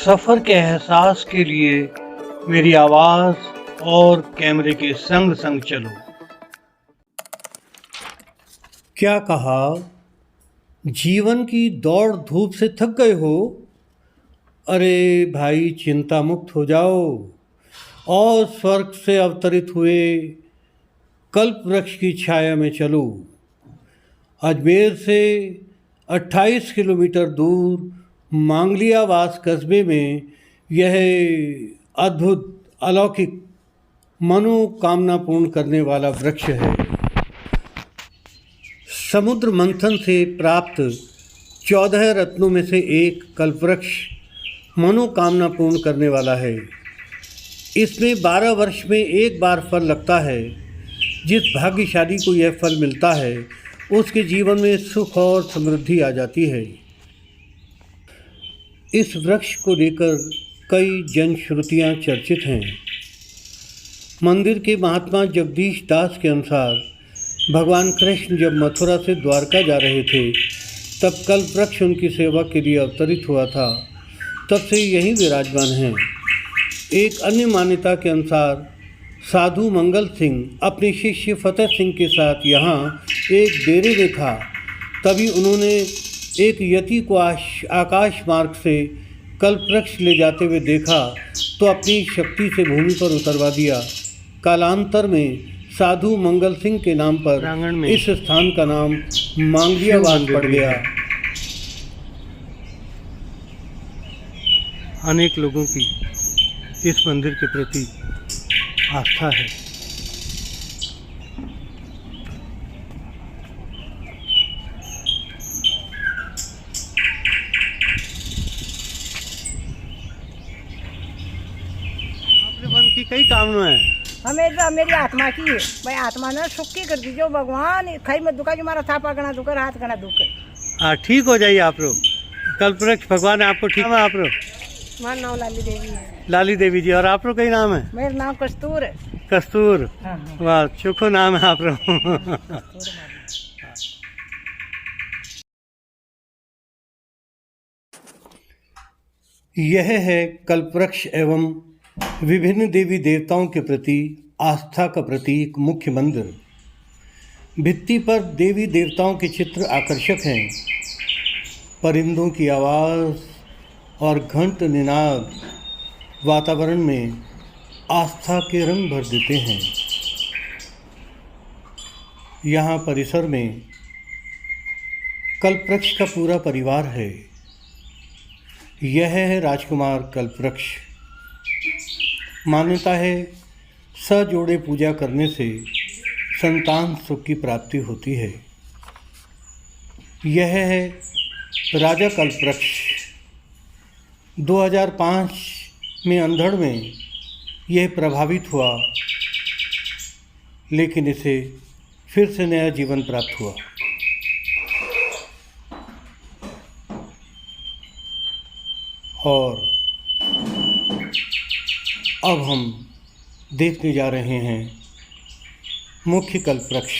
सफर के एहसास के लिए मेरी आवाज और कैमरे के संग संग चलो। क्या कहा? जीवन की दौड़ धूप से थक गए हो? अरे भाई, चिंता मुक्त हो जाओ और स्वर्ग से अवतरित हुए कल्प वृक्ष की छाया में चलो। अजमेर से 28 किलोमीटर दूर मांगलियावास कस्बे में यह अद्भुत अलौकिक मनोकामना पूर्ण करने वाला वृक्ष है। समुद्र मंथन से प्राप्त 14 रत्नों में से एक कल्पवृक्ष मनोकामना पूर्ण करने वाला है। इसमें 12 वर्ष में एक बार फल लगता है। जिस भाग्यशाली को यह फल मिलता है उसके जीवन में सुख और समृद्धि आ जाती है। इस वृक्ष को लेकर कई जनश्रुतियाँ चर्चित हैं। मंदिर के महात्मा जगदीश दास के अनुसार भगवान कृष्ण जब मथुरा से द्वारका जा रहे थे तब कल्प वृक्ष उनकी सेवा के लिए अवतरित हुआ था। तब से यहीं विराजमान हैं। एक अन्य मान्यता के अनुसार साधु मंगल सिंह अपने शिष्य फतेह सिंह के साथ यहाँ एक डेरे में था। तभी उन्होंने एक यति को आकाश मार्ग से कल्प वृक्ष ले जाते हुए देखा तो अपनी शक्ति से भूमि पर उतरवा दिया। कालांतर में साधु मंगल सिंह के नाम पर इस स्थान का नाम मांगलियावास पड़ गया। अनेक लोगों की इस मंदिर के प्रति आस्था है। मन की कई कामना है। हमें मेरी आत्मा की है भाई, आत्मा ने सुख की कर दीजिए भगवान। खाई मत दुखा जो हमारा थापा गणा दुकर हाथ गणा दुकर। हाँ, ठीक हो जाइए आप लोग। कल्पवृक्ष भगवान आपको ठीक है। आप लोग? हमारा नाम लाली देवी है। लाली देवी जी। और आप लोग का ही नाम है? मेरा नाम कस्तूर है। कस्तूर। हाँ। वाह, चोखो नाम है आप लोग। यह है कल्पवृक्ष एवं विभिन्न देवी देवताओं के प्रति आस्था का प्रतीक मुख्य मंदिर। भित्ति पर देवी देवताओं के चित्र आकर्षक हैं। परिंदों की आवाज़ और घंट निनाद वातावरण में आस्था के रंग भर देते हैं। यहाँ परिसर में कल्पवृक्ष का पूरा परिवार है। यह है राजकुमार कल्पवृक्ष। मान्यता है सजोड़े पूजा करने से संतान सुख की प्राप्ति होती है। यह है राजा कल्पवृक्ष। 2005 में अंधड़ में यह प्रभावित हुआ, लेकिन इसे फिर से नया जीवन प्राप्त हुआ। और अब हम देखने जा रहे हैं मुख्य कल्पवृक्ष।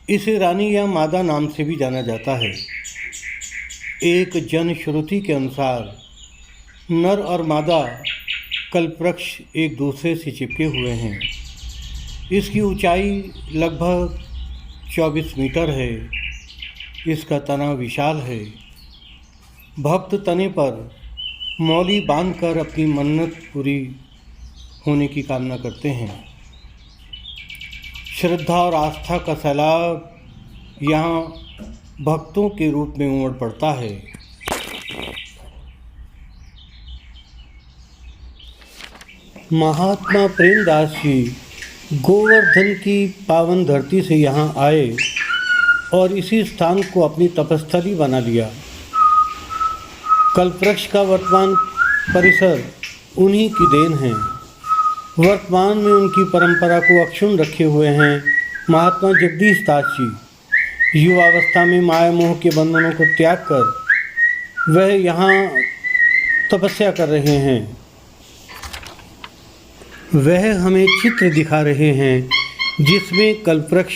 इसे रानी या मादा नाम से भी जाना जाता है। एक जनश्रुति के अनुसार नर और मादा कल्पवृक्ष एक दूसरे से चिपके हुए हैं। इसकी ऊंचाई लगभग 24 मीटर है। इसका तना विशाल है। भक्त तने पर मौली बांधकर अपनी मन्नत पूरी होने की कामना करते हैं। श्रद्धा और आस्था का सैलाब यहाँ भक्तों के रूप में उमड़ पड़ता है। महात्मा प्रेमदास जी गोवर्धन की पावन धरती से यहाँ आए और इसी स्थान को अपनी तपस्थली बना लिया। कल्पवृक्ष का वर्तमान परिसर उन्हीं की देन है। वर्तमान में उनकी परंपरा को अक्षुण्ण रखे हुए हैं महात्मा जगदीश दास जी। युवावस्था में माया मोह के बंधनों को त्याग कर वह यहाँ तपस्या कर रहे हैं। वह हमें चित्र दिखा रहे हैं जिसमें कल्पवृक्ष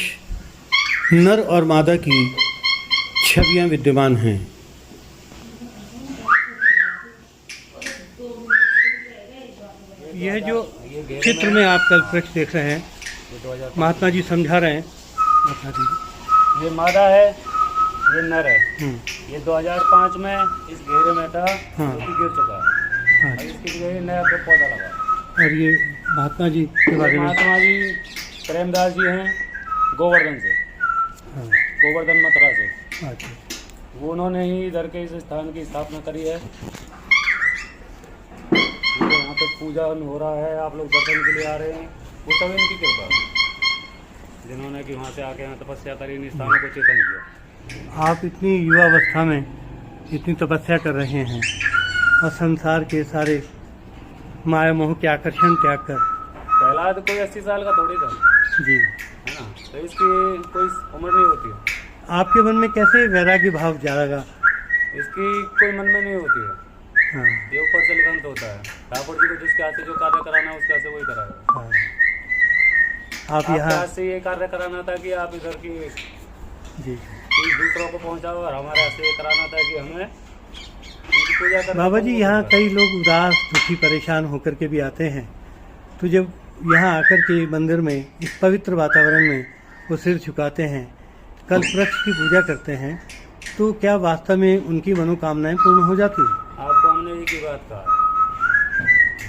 नर और मादा की छवियां विद्यमान हैं। यह जो चित्र में आप कल्पवृक्ष देख रहे हैं, महात्मा जी समझा रहे हैं, बता दीजिए। ये मादा है, ये नर है। ये 2005 में इस घेरे में था, हाँ। जो कि गिर चुका है। अच्छा। अब इसके लिए नया पे पौधा लगा। और ये महात्मा जी के बारे में, महात्मा जी प्रेमदास जी हैं गोवर्धन से, हाँ, गोवर्धन मथुरा से। अच्छा। वो उन्होंने ही इधर के इस स्थान की स्थापना करी है। यहाँ पे पूजा हो रहा है, आप लोग दर्शन के लिए आ रहे हैं, वो सब इनकी कृपा है, जिन्होंने कि वहाँ से आके यहाँ तपस्या करी, इन स्थानों को चेतन किया। आप इतनी युवावस्था में इतनी तपस्या कर रहे हैं और संसार के सारे माया मोह के आकर्षण त्याग कर, पहला तो कोई 80 साल का थोड़ी था, जी, है ना, तो इसकी कोई उम्र नहीं होती है। आपके मन में कैसे वैराग्य भाव जाएगा? इसकी कोई मन में नहीं होती है, हाँ, ये ऊपर से लिखंत होता है। ठाकुर जी को जिसके हाथ से जो कार्य कराना है उसके हाथ से वही कराएगा। हाँ। आप आपके यहाँ, हाथ से ये कार्य कराना था कि आप इधर की जी, दूसरों को पहुंचाओ, और हमारे हाथ से ये कराना था कि हमें उनकी पूजा करना। बाबा जी यहाँ कई लोग उदास दुखी परेशान होकर के भी आते हैं, तो जब यहाँ आकर के मंदिर में इस पवित्र वातावरण में वो सिर झुकाते हैं, कल्पवृक्ष की पूजा करते हैं, तो क्या वास्तव में उनकी मनोकामनाएं पूर्ण हो जाती है? आपको हमने एक ही बात कहा,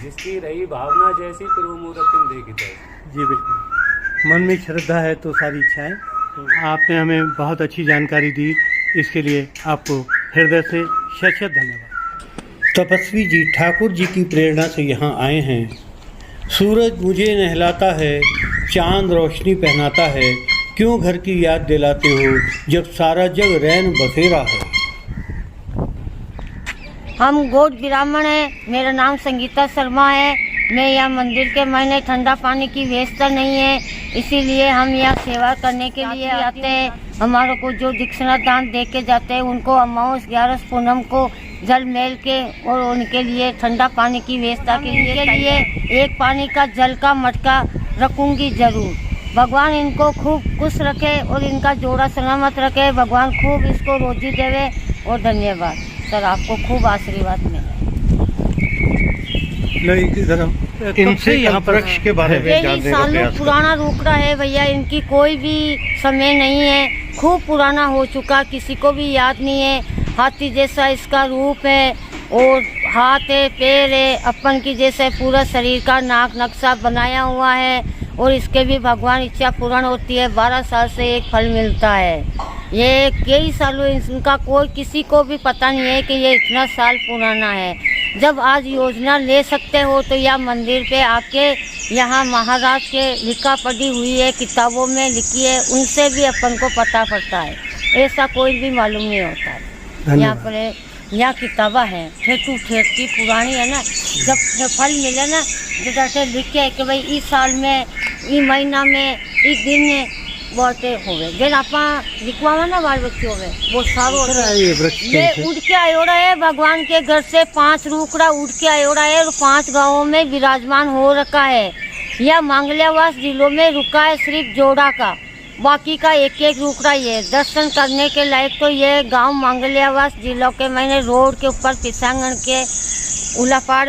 जिसकी रही भावना जैसी फिर वो मूर्ति देखी तैसी। जी बिल्कुल, मन में श्रद्धा है तो सारी इच्छाएं। आपने हमें बहुत अच्छी जानकारी दी, इसके लिए आपको हृदय से शत धन्यवाद। तपस्वी जी ठाकुर जी की प्रेरणा से यहाँ आए हैं। सूरज मुझे नहलाता है, चांद रोशनी पहनाता है, क्यों घर की याद दिलाते हो जब सारा जग रैन बसेरा है। हम गौड़ ब्राह्मण हैं, मेरा नाम संगीता शर्मा है। मैं यहाँ मंदिर के महीने ठंडा पानी की व्यवस्था नहीं है, इसीलिए हम यहाँ सेवा करने के लिए आते हैं। हमारे को जो दीक्षिणा दान दे के जाते हैं उनको अमावस 11 पूनम को जल मेल के और उनके लिए ठंडा पानी की व्यवस्था के लिए एक पानी का जल का मटका रखूंगी जरूर। भगवान इनको खूब खुश रखे और इनका जोड़ा सलामत रखे। भगवान खूब इसको रोजी देवे और धन्यवाद सर, आपको खूब आशीर्वाद मिले। इनसे यहाँ वृक्ष के बारे में यही जानने का सालों प्रयास पुराना रोकड़ा है भैया, इनकी कोई भी समय नहीं है, खूब पुराना हो चुका, किसी को भी याद नहीं है। हाथी जैसा इसका रूप है और हाथ है, पैर है, अपन की जैसे पूरा शरीर का नाक नक्शा बनाया हुआ है और इसके भी भगवान इच्छा पूर्ण होती है। 12 साल से एक फल मिलता है। ये कई सालों इनका कोई किसी को भी पता नहीं है कि ये इतना साल पुराना है। जब आज योजना ले सकते हो तो यह मंदिर पे आके यहाँ महाराज के लिखा पढ़ी हुई है, किताबों में लिखी है, उनसे भी अपन को पता पड़ता है, ऐसा कोई भी मालूम नहीं होता है। यहाँ पर यहाँ किताबा है ठेठू ठेठ की पुरानी है ना, जब फल मिले ना तो जैसे लिखे है कि भाई इस साल में, इस महीना में, इस दिन में बहुते होवे जन आपा लिखवावा ना बाल बच्चों में वो सारो ये उड़ के आयोड़ा है। भगवान के घर से 5 रूखड़ा उड़ के आयोड़ा है और 5 गांवों में विराजमान हो रखा है। यह मंगल्यावास जिलों में रुका है सिर्फ जोड़ा का, बाकी का एक एक रूखड़ा ये दर्शन करने के लायक। तो ये गांव मंगल्यावास जिलों के मैंने रोड के ऊपर पिसांगण के उलापाड़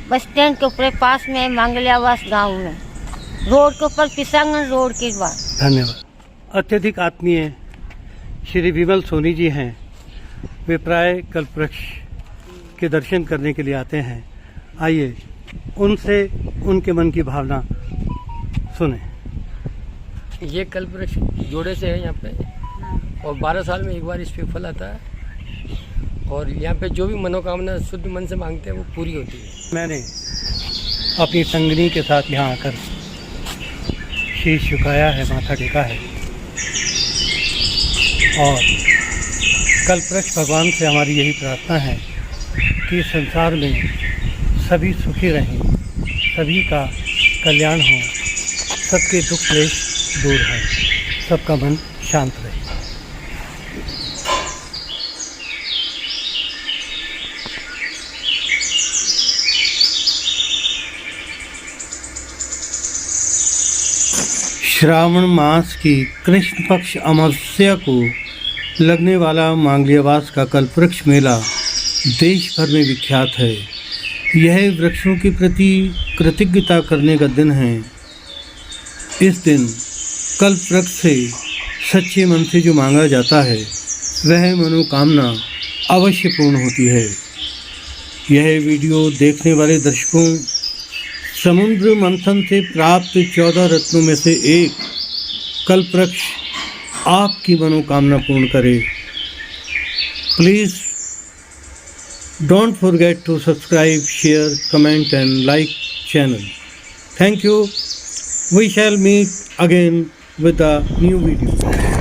बस स्टैंड के ऊपर पास में मंगल्यावास गांव में रोड के ऊपर पिसांगण रोड के बाद। धन्यवाद। अत्यधिक आत्मीय श्री विमल सोनी जी हैं, वे प्राय कल्पवृक्ष के दर्शन करने के लिए आते हैं। आइए उनसे उनके मन की भावना सुने। ये कल्पवृक्ष जोड़े से है यहाँ पे और 12 साल में एक बार इस पे फल आता है और यहाँ पे जो भी मनोकामना शुद्ध मन से मांगते हैं वो पूरी होती है। मैंने अपनी संगनी के साथ यहाँ आकर शीश झुकाया है, माथा टेका है और कल्पवृक्ष भगवान से हमारी यही प्रार्थना है कि संसार में सभी सुखी रहें, सभी का कल्याण हो, सबके दुख क्लेश दूर है, सबका मन शांत रहे। श्रावण मास की कृष्ण पक्ष अमावस्या को लगने वाला मांगल्यावास का कल्पवृक्ष मेला देश भर में विख्यात है। यह वृक्षों के प्रति कृतज्ञता करने का दिन है। इस दिन कल्प वृक्ष से सच्चे मन से जो मांगा जाता है वह मनोकामना अवश्य पूर्ण होती है। यह वीडियो देखने वाले दर्शकों समुद्र मंथन से प्राप्त 14 रत्नों में से एक कल्प वृक्ष आपकी मनोकामना पूर्ण करे। Please don't forget to subscribe, share, comment and like channel. Thank you. We shall meet again with a new video.